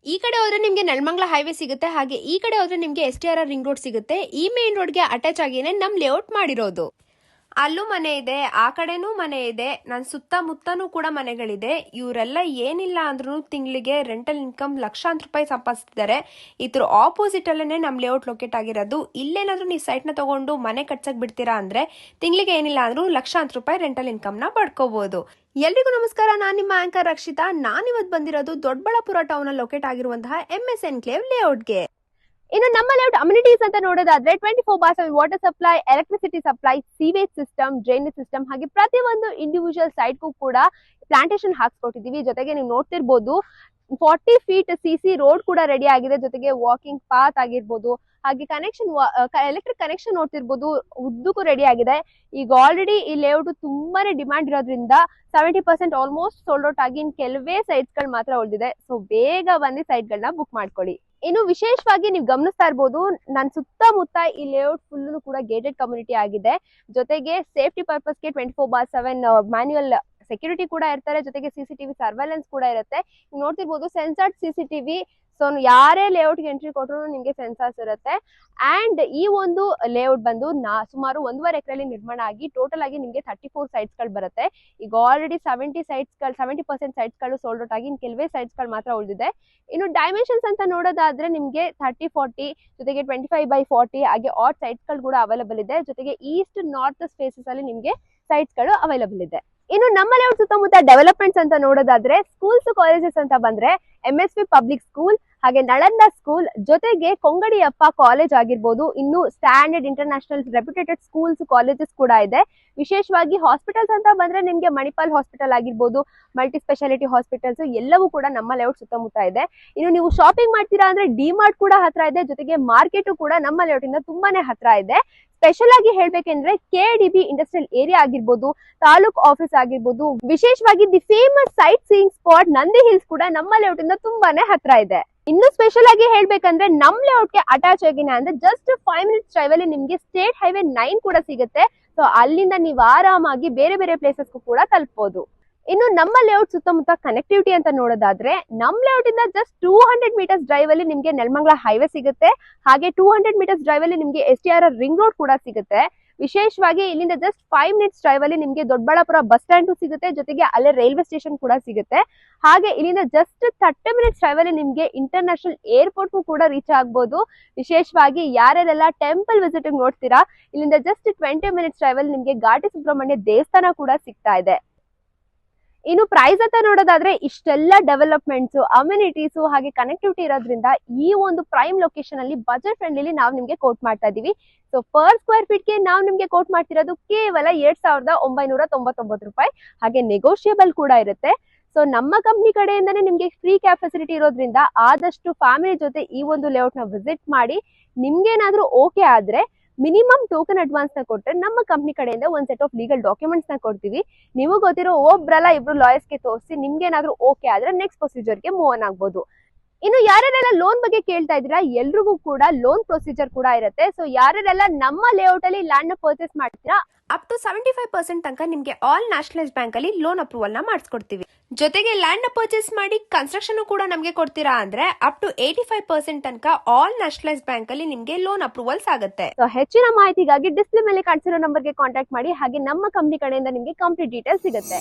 ಈ ಕಡೆ ಹೋದ್ರೆ ನಿಮಗೆ ನೆಲಮಂಗಲ ಹೈವೇ ಸಿಗುತ್ತೆ, ಹಾಗೆ ಈ ಕಡೆ ಹೋದ್ರೆ ನಿಮಗೆ STRR ರಿಂಗ್ ರೋಡ್ ಸಿಗುತ್ತೆ. ಈ ಮೇನ್ ರೋಡ್ಗೆ ಅಟ್ಯಾಚ್ ಆಗಿನೇ ನಮ್ ಲೇಔಟ್ ಮಾಡಿರೋದು. ಅಲ್ಲೂ ಮನೆ ಇದೆ, ಆ ಕಡೆನೂ ಮನೆ ಇದೆ, ನನ್ನ ಸುತ್ತಮುತ್ತನೂ ಕೂಡ ಮನೆಗಳಿದೆ. ಇವರೆಲ್ಲ ಏನಿಲ್ಲ ಅಂದ್ರೂ ತಿಂಗಳಿಗೆ ರೆಂಟಲ್ ಇನ್ಕಮ್ ಲಕ್ಷಾಂತರ ರೂಪಾಯಿ ಸಂಪಾದಿಸ್ತಿದ್ದಾರೆ. ಇದ್ರ ಆಪೋಸಿಟ್ ಅಲ್ಲೇ ನಮ್ ಲೇಔಟ್ ಲೊಕೇಟ್ ಆಗಿರೋದು. ಇಲ್ಲೇನಾದ್ರೂ ನೀವು ಸೈಟ್ ನ ತಗೊಂಡು ಮನೆ ಕಟ್ಸಕ್ ಬಿಡ್ತೀರಾ ಅಂದ್ರೆ ತಿಂಗಳಿಗೆ ಏನಿಲ್ಲ ಅಂದ್ರೂ ಲಕ್ಷಾಂತರ ರೂಪಾಯಿ ರೆಂಟಲ್ ಇನ್ಕಮ್ ನ ಪಡ್ಕೋಬಹುದು. ಎಲ್ರಿಗೂ ನಮಸ್ಕಾರ, ನಾನು ನಿಮ್ಮ ಆಂಕರ್ ರಕ್ಷಿತಾ. ನಾನಿವತ್ತು ಬಂದಿರೋದು ದೊಡ್ಡಬಳ್ಳಾಪುರ ಟೌನ್ ಅಲ್ಲಿ ಲೊಕೇಟ್ ಆಗಿರುವಂತಹ MS ಎನ್ಕ್ಲೇವ್ ಲೇಔಟ್ಗೆ. ಇನ್ನು ನಮ್ಮ ಲೇಔಟ್ ಅಮ್ಯುನಿಟೀಸ್ ಅಂತ ನೋಡೋದಾದ್ರೆ 24/7 water supply, electricity supply, sewage system, drainage system, ಹಾಗೆ ಪ್ರತಿಯೊಂದು ಇಂಡಿವಿಜುವಲ್ ಸೈಟ್ಗೂ ಕೂಡ ಪ್ಲಾಂಟೇಶನ್ ಹಾಕ್ಸ್ಕೊಟ್ಟಿದೀವಿ. ಜೊತೆಗೆ ನೀವು ನೋಡ್ತಿರ್ಬೋದು 40 ಫೀಟ್ CC ರೋಡ್ ಕೂಡ ರೆಡಿ ಆಗಿದೆ. ಜೊತೆಗೆ ವಾಕಿಂಗ್ ಪಾತ್ ಆಗಿರ್ಬೋದು, ಹಾಗೆ ಕನೆಕ್ಷನ್ ಎಲೆಕ್ಟ್ರಿಕ್ ಕನೆಕ್ಷನ್ ನೋಡ್ತಿರ್ಬೋದು, ಉದ್ದಕ್ಕೂ ರೆಡಿ ಆಗಿದೆ. ಈಗ ಆಲ್ರೆಡಿ ಈ ಲೇಔಟ್ ತುಂಬಾನೇ ಡಿಮ್ಯಾಂಡ್ ಇರೋದ್ರಿಂದ 70% ಆಲ್ಮೋಸ್ಟ್ ಸೋಲ್ಡ್ ಔಟ್ ಆಗಿ ಇನ್ ಕೆಲವೇ ಸೈಟ್ಸ್ ಗಳು ಮಾತ್ರ ಉಳಿದಿದೆ. ಸೊ ಬೇಗ ಬಂದು ಸೈಟ್ ಗಳನ್ನ ಬುಕ್ ಮಾಡ್ಕೊಳ್ಳಿ. ಇನ್ನು ವಿಶೇಷವಾಗಿ ನೀವು ಗಮನಿಸ್ತಾ ಇರ್ಬೋದು, ನನ್ನ ಸುತ್ತಮುತ್ತ ಈ ಲೇಔಟ್ ಫುಲ್ ಕೂಡ ಗೇಟೆಡ್ ಕಮ್ಯುನಿಟಿ ಆಗಿದೆ. ಜೊತೆಗೆ ಸೇಫ್ಟಿ ಪರ್ಪಸ್ಗೆ 24/7 ಮ್ಯಾನ್ಯುಯಲ್ ಸೆಕ್ಯೂರಿಟಿ ಕೂಡ ಇರ್ತಾರೆ. ಜೊತೆಗೆ CCTV ಸರ್ವೆಲೆನ್ಸ್ ಕೂಡ ಇರುತ್ತೆ. ನೀವು ನೋಡ್ತಿರ್ಬೋದು ಸೆನ್ಸರ್ಡ್ CCTV. ಸೊ ಯಾರೇ ಲೇಔಟ್ಗೆ ಎಂಟ್ರಿ ಕೊಟ್ಟರು ನಿಮಗೆ ಸೆನ್ಸಾರ್ಸ್ ಇರುತ್ತೆ. ಅಂಡ್ ಈ ಒಂದು ಲೇಔಟ್ ಬಂದು ಸುಮಾರು 1.5 ಎಕರೆಯಲ್ಲಿ ನಿರ್ಮಾಣ ಆಗಿ ಟೋಟಲ್ ಆಗಿ ನಿಮಗೆ 34 ಸೈಟ್ಸ್ ಗಳು ಬರುತ್ತೆ. ಈಗ ಆಲ್ರೆಡಿ 70% ಸೈಟ್ಸ್ ಗಳು ಸೋಲ್ಡ್ ಔಟ್ ಆಗಿ ಇನ್ ಕೆಲವೇ ಸೈಟ್ಸ್ ಗಳು ಮಾತ್ರ ಉಳಿದಿದೆ. ಇನ್ನು ಡೈಮೆನ್ಷನ್ಸ್ ಅಂತ ನೋಡೋದಾದ್ರೆ ನಿಮಗೆ 30-40 ಜೊತೆಗೆ 25/40 ಹಾಗೆ ಆಟ್ ಸೈಟ್ಸ್ ಗಳು ಕೂಡ ಅವೈಲೇಬಲ್ ಇದೆ. ಜೊತೆಗೆ ಈಸ್ಟ್ ನಾರ್ತ್ ಸ್ಪೇಸಸ್ ಅಲ್ಲಿ ನಿಮಗೆ ಸೈಟ್ಸ್ ಗಳು ಅವೈಲೇಬಲ್ ಇದೆ. ಇನ್ನು ನಮ್ಮ ಲೇಔಟ್ ಸುತ್ತಮುತ್ತ ಡೆವಲಪ್ಮೆಂಟ್ಸ್ ಅಂತ ನೋಡೋದಾದ್ರೆ ಸ್ಕೂಲ್ಸ್ ಕಾಲೇಜಸ್ ಅಂತ ಬಂದ್ರೆ MSV ಪಬ್ಲಿಕ್ ಸ್ಕೂಲ್, ಹಾಗೆ ನಳಂದ ಸ್ಕೂಲ್, ಜೊತೆಗೆ ಕೊಂಗಡಿಯಪ್ಪ ಕಾಲೇಜ್ ಆಗಿರ್ಬೋದು. ಇನ್ನು ಸ್ಟ್ಯಾಂಡರ್ಡ್ ಇಂಟರ್ನ್ಯಾಷನಲ್ ರೆಪ್ಯುಟೇಟೆಡ್ ಸ್ಕೂಲ್ಸ್ ಕಾಲೇಜಸ್ ಕೂಡ ಇದೆ. ವಿಶೇಷವಾಗಿ ಹಾಸ್ಪಿಟಲ್ಸ್ ಅಂತ ಬಂದ್ರೆ ನಿಮ್ಗೆ ಮಣಿಪಾಲ್ ಹಾಸ್ಪಿಟಲ್ ಆಗಿರ್ಬೋದು, ಮಲ್ಟಿ ಸ್ಪೆಷಾಲಿಟಿ ಹಾಸ್ಪಿಟಲ್ಸ್ ಎಲ್ಲವೂ ಕೂಡ ನಮ್ಮ ಲೇಔಟ್ ಸುತ್ತಮುತ್ತ ಇದೆ. ಇನ್ನು ನೀವು ಶಾಪಿಂಗ್ ಮಾಡ್ತೀರಾ ಅಂದ್ರೆ ಡಿಮಾರ್ಟ್ ಕೂಡ ಹತ್ರ ಇದೆ. ಜೊತೆಗೆ ಮಾರ್ಕೆಟ್ ಕೂಡ ನಮ್ಮ ಲೇಔಟ್ ಇಂದ ತುಂಬಾನೇ ಹತ್ರ ಇದೆ. ಸ್ಪೆಷಲ್ ಆಗಿ ಹೇಳ್ಬೇಕೆಂದ್ರೆ KDB ಇಂಡಸ್ಟ್ರಿಯಲ್ ಏರಿಯಾ ಆಗಿರ್ಬೋದು, ತಾಲೂಕ್ ಆಫೀಸ್ ಆಗಿರ್ಬೋದು, ವಿಶೇಷವಾಗಿ the famous site seeing spot Nandi hills ಕೂಡ ನಮ್ಮ ಲೇಔಟ್ ಇಂದ ತುಂಬಾನೇ ಹತ್ರ ಇದೆ. ಇನ್ನು ಸ್ಪೆಷಲ್ ಆಗಿ ಹೇಳ್ಬೇಕಂದ್ರೆ ನಮ್ ಲೇಔಟ್ ಗೆ ಅಟ್ಯಾಚ್ ಆಗಿನ ಅಂದ್ರೆ ಜಸ್ಟ್ 5 ಮಿನಿಟ್ಸ್ ಡ್ರೈವ್ ಅಲ್ಲಿ ನಿಮ್ಗೆ ಸ್ಟೇಟ್ ಹೈವೇ 9 ಕೂಡ ಸಿಗುತ್ತೆ. ಸೊ ಅಲ್ಲಿಂದ ನೀವು ಆರಾಮಾಗಿ ಬೇರೆ ಬೇರೆ ಪ್ಲೇಸಸ್ ಕೂಡ ತಲುಪಬಹುದು. ಇನ್ನು ನಮ್ಮ ಲೇಔಟ್ ಸುತ್ತಮುತ್ತ ಕನೆಕ್ಟಿವಿಟಿ ಅಂತ ನೋಡೋದಾದ್ರೆ ನಮ್ ಲೇಔಟ್ ಇಂದ ಜಸ್ಟ್ 200 ಮೀಟರ್ಸ್ ಡ್ರೈವ್ ಅಲ್ಲಿ ನಿಮ್ಗೆ ನೆಲಮಂಗಲ ಹೈವೇ ಸಿಗುತ್ತೆ. ಹಾಗೆ 200 ಮೀಟರ್ಸ್ ಡ್ರೈವ್ ಅಲ್ಲಿ ನಿಮ್ಗೆ STRR ರಿಂಗ್ ರೋಡ್ ಕೂಡ ಸಿಗುತ್ತೆ. ವಿಶೇಷವಾಗಿ ಇಲ್ಲಿಂದ ಜಸ್ಟ್ 5 ಮಿನಿಟ್ಸ್ ಡ್ರೈವ್ ಅಲ್ಲಿ ನಿಮ್ಗೆ ದೊಡ್ಡಬಳ್ಳಾಪುರ ಬಸ್ ಸ್ಟ್ಯಾಂಡ್ ಸಿಗುತ್ತೆ. ಜೊತೆಗೆ ಅಲ್ಲೇ ರೈಲ್ವೆ ಸ್ಟೇಷನ್ ಕೂಡ ಸಿಗುತ್ತೆ. ಹಾಗೆ ಇಲ್ಲಿಂದ ಜಸ್ಟ್ 30 ಮಿನಿಟ್ಸ್ ಡ್ರೈವ್ ಅಲ್ಲಿ ನಿಮ್ಗೆ ಇಂಟರ್ನ್ಯಾಷನಲ್ ಏರ್ಪೋರ್ಟ್ ಕೂಡ ರೀಚ್ ಆಗ್ಬೋದು. ವಿಶೇಷವಾಗಿ ಯಾರ್ಯಾರೆಲ್ಲ ಟೆಂಪಲ್ ವಿಸಿಟ್ ನೋಡ್ತೀರಾ, ಇಲ್ಲಿಂದ ಜಸ್ಟ್ 20 ಮಿನಿಟ್ಸ್ ಡ್ರೈವ್ ಅಲ್ಲಿ ನಿಮ್ಗೆ ಘಾಟಿ ಸುಬ್ರಹ್ಮಣ್ಯ ದೇವಸ್ಥಾನ ಕೂಡ ಸಿಗ್ತಾ ಇದೆ. ಇನ್ನು ಪ್ರೈಸ್ ಅಂತ ನೋಡೋದಾದ್ರೆ ಇಷ್ಟೆಲ್ಲ ಡೆವಲಪ್ಮೆಂಟ್ಸ್, ಅಮ್ಯುನಿಟೀಸ್ ಹಾಗೆ ಕನೆಕ್ಟಿವಿಟಿ ಇರೋದ್ರಿಂದ ಈ ಒಂದು ಪ್ರೈಮ್ ಲೊಕೇಶನ್ ಅಲ್ಲಿ ಬಜೆಟ್ ಫ್ರೆಂಡ್ಲಿ ನಾವು ನಿಮ್ಗೆ ಕೋಟ್ ಮಾಡ್ತಾ ಇದೀವಿ. ಸೊ ಪರ್ ಸ್ಕ್ವೇರ್ ಫೀಟ್ ಗೆ ನಾವು ನಿಮ್ಗೆ ಕೋಟ್ ಮಾಡ್ತಿರೋದು ಕೇವಲ 7,999 ರೂಪಾಯಿ. ಹಾಗೆ ನೆಗೋಷಿಯಬಲ್ ಕೂಡ ಇರುತ್ತೆ. ಸೊ ನಮ್ಮ ಕಂಪ್ನಿ ಕಡೆಯಿಂದನೇ ನಿಮ್ಗೆ ಫ್ರೀ ಕ್ಯಾಬ್ ಫೆಸಿಲಿಟಿ ಇರೋದ್ರಿಂದ ಆದಷ್ಟು ಫ್ಯಾಮಿಲಿ ಜೊತೆ ಈ ಒಂದು ಲೇಔಟ್ ನ ವಿಸಿಟ್ ಮಾಡಿ ನಿಮ್ಗೇನಾದ್ರೂ ಓಕೆ ಆದ್ರೆ ಮಿನಿಮಮ್ ಟೋಕನ್ ಅಡ್ವಾನ್ಸ್ ನ ಕೊಟ್ಟರೆ ನಮ್ಮ ಕಂಪ್ನಿ ಕಡೆಯಿಂದ ಒಂದ್ ಸೆಟ್ ಆಫ್ ಲೀಗಲ್ ಡಾಕ್ಯುಮೆಂಟ್ಸ್ ನ ಕೊಡ್ತೀವಿ. ನೀವು ಗೊತ್ತಿರೋ ಒಬ್ರಲ್ಲ ಇಬ್ರು ಲಾಯರ್ಸ್ ಗೆ ತೋರಿಸಿ ನಿಮ್ಗೆ ಏನಾದ್ರೂ ಓಕೆ ಆದ್ರೆ ನೆಕ್ಸ್ಟ್ ಪ್ರೊಸೀಜರ್ ಗೆ ಮೂವ್ ಆನ್ ಆಗ್ಬೋದು. ಇನ್ನು ಯಾರ್ಯಾರೆಲ್ಲ ಲೋನ್ ಬಗ್ಗೆ ಕೇಳ್ತಾ ಇದ್ದೀರಾ, ಎಲ್ರಿಗೂ ಕೂಡ ಲೋನ್ ಪ್ರೊಸೀಜರ್ ಕೂಡ ಇರುತ್ತೆ. ಸೊ ಯಾರ್ಯಾರೆಲ್ಲ ನಮ್ಮ ಲೇಔಟ್ ಅಲ್ಲಿ ಲ್ಯಾಂಡ್ ನ ಪರ್ಚೇಸ್ ಮಾಡ್ತೀರಾ ಅಪ್ ಟು 75% ತನಕ ನಿಮ್ಗೆ ಆಲ್ ನ್ಯಾಷನಲೈಸ್ ಬ್ಯಾಂಕ್ ಅಲ್ಲಿ ಲೋನ್ ಅಪ್ರೂವಲ್ ನ ಮಾಡಿಸ್ಕೊಡ್ತೀವಿ. ಜೊತೆಗೆ ಲ್ಯಾಂಡ್ ನ ಪರ್ಚೇಸ್ ಮಾಡಿ ಕನ್ಸ್ಟ್ರಕ್ಷನ್ ಕೂಡ ನಮ್ಗೆ ಕೊಡ್ತೀರಾ ಅಂದ್ರೆ ಅಪ್ ಟು 85% ತನಕ ಆಲ್ ನ್ಯಾಷನಲೈಸ್ ಬ್ಯಾಂಕ್ ಅಲ್ಲಿ ನಿಮ್ಗೆ ಲೋನ್ ಅಪ್ರೂವಲ್ಸ್ ಆಗುತ್ತೆ. ಸೊ ಹೆಚ್ಚಿನ ಮಾಹಿತಿಗಾಗಿ ಡಿಸ್ಪ್ಲೇ ಮೇಲೆ ಕಾಣಿಸಿರೋ ನಂಬರ್ಗೆ ಕಾಂಟ್ಯಾಕ್ಟ್ ಮಾಡಿ. ಹಾಗೆ ನಮ್ಮ ಕಂಪ್ನಿ ಕಡೆಯಿಂದ ನಿಮ್ಗೆ ಕಂಪ್ಲೀಟ್ ಡೀಟೇಲ್ಸ್ ಸಿಗುತ್ತೆ.